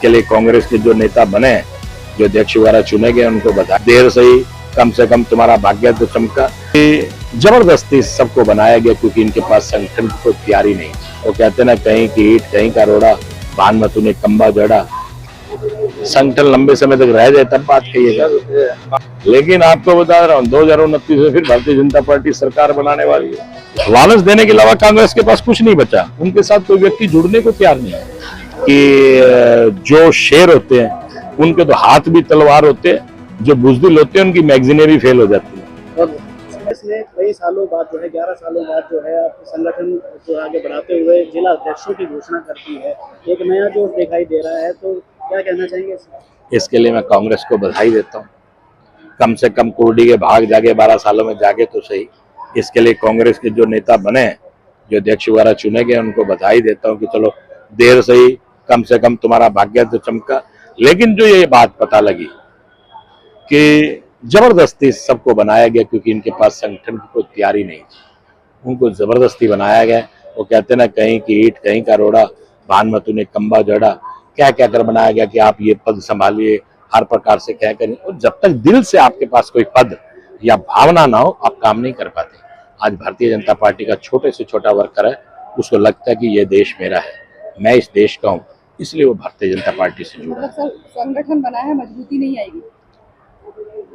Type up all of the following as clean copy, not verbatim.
के लिए कांग्रेस के जो नेता बने, जो अध्यक्ष द्वारा चुने गए, उनको बता देर से ही कम से कम तुम्हारा भाग्य तो चमका। जबरदस्ती सबको बनाया गया क्योंकि इनके पास संगठन की कोई तैयारी नहीं। वो कहते ना, कहीं की ईट कहीं का रोड़ा, बांध में तूने कंबा जड़ा। संगठन लंबे समय तक रह जाए तब बात कहिएगा। लेकिन आपको बता रहा हूँ 2029 में फिर भारतीय जनता पार्टी सरकार बनाने वाली है। लालच देने के अलावा कांग्रेस के पास कुछ नहीं बचा। उनके साथ कोई व्यक्ति जुड़ने को तैयार नहीं है कि जो शेर होते हैं उनके तो हाथ भी तलवार होते हैं, जो बुजदिल होते हैं उनकी मैगजीनें भी फेल हो जाती है। इसमें कई सालों बाद जो है 11 सालों बाद जो है आप संगठन को आगे बढ़ाते हुए जिला अध्यक्षों की घोषणा करती है, एक नया जोश दिखाई दे रहा है, तो क्या कहना चाहेंगे? इसके लिए मैं कांग्रेस को बधाई देता हूँ। कम से कम कुर्डी के भाग जागे 12 सालों में जागे तो सही। इसके लिए कांग्रेस के जो नेता बने, जो अध्यक्ष द्वारा चुने गए, उनको बधाई देता हूँ कि चलो देर से कम तुम्हारा भाग्य तो चमका। लेकिन जो ये बात पता लगी कि जबरदस्ती सबको बनाया गया क्योंकि इनके पास संगठन की कोई तैयारी नहीं, उनको जबरदस्ती बनाया गया। वो कहते ना, कहीं की ईट कहीं का रोड़ा, बांध में तूने कंबा जड़ा। क्या क्या कर बनाया गया कि आप ये पद संभालिए, हर प्रकार से क्या करें। और जब तक दिल से आपके पास कोई पद या भावना ना हो, आप काम नहीं कर पाते। आज भारतीय जनता पार्टी का छोटे से छोटा वर्कर है, उसको लगता है कि ये देश मेरा है, मैं इस देश का हूँ, इसलिए वो भारतीय जनता पार्टी से जुड़ा। संगठन बना है, मजबूती नहीं आएगी।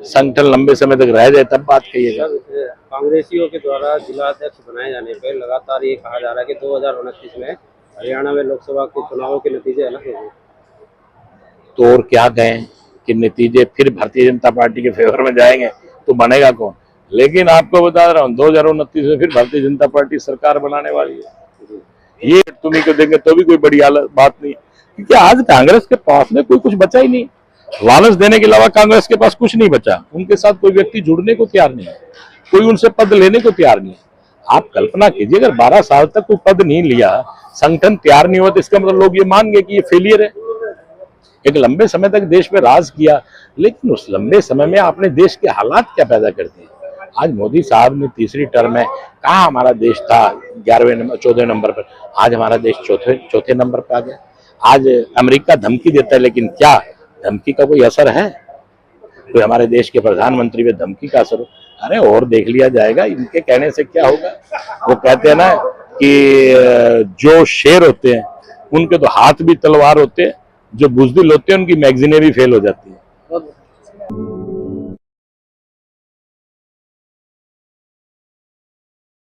संगठन लंबे समय तक रह जाए तब बात कहिएगा। कांग्रेसियों के द्वारा जिला अध्यक्ष बनाए जाने पर लगातार ये कहा जा रहा है कि 2029 में हरियाणा में लोकसभा के चुनावों के नतीजे अलग होंगे। तो और क्या कहें कि नतीजे फिर भारतीय जनता पार्टी के फेवर में जाएंगे तो बनेगा कौन। लेकिन आपको बता रहा हूँ 2029 में फिर भारतीय जनता पार्टी सरकार बनाने वाली है। ये तुम्ही को देंगे तो भी कोई बड़ी बात नहीं, क्योंकि आज कांग्रेस के पास में कोई कुछ बचा ही नहीं। लालच देने के अलावा कांग्रेस के पास कुछ नहीं बचा। उनके साथ कोई व्यक्ति जुड़ने को तैयार नहीं है, कोई उनसे पद लेने को तैयार नहीं है। आप कल्पना कीजिए, अगर 12 साल तक कोई पद नहीं लिया, संगठन तैयार नहीं हुआ, तो इसका मतलब लोग ये मान गए कि ये फेलियर है। एक लंबे समय तक देश में राज किया, लेकिन उस लंबे समय में आपने देश के हालात क्या पैदा कर दिए। आज मोदी साहब ने तीसरी टर्म में कहा हमारा देश था 14वें नंबर पर, आज हमारा देश चौथे नंबर पर आ गया। आज अमेरिका धमकी देता है, लेकिन क्या धमकी का कोई असर है? कोई हमारे देश के प्रधानमंत्री पे धमकी का असर हो? अरे और देख लिया जाएगा, इनके कहने से क्या होगा। वो कहते हैं ना कि जो शेर होते हैं उनके तो हाथ भी तलवार होते हैं, जो बुजदिल होते हैं उनकी मैगजीनें भी फेल हो जाती है।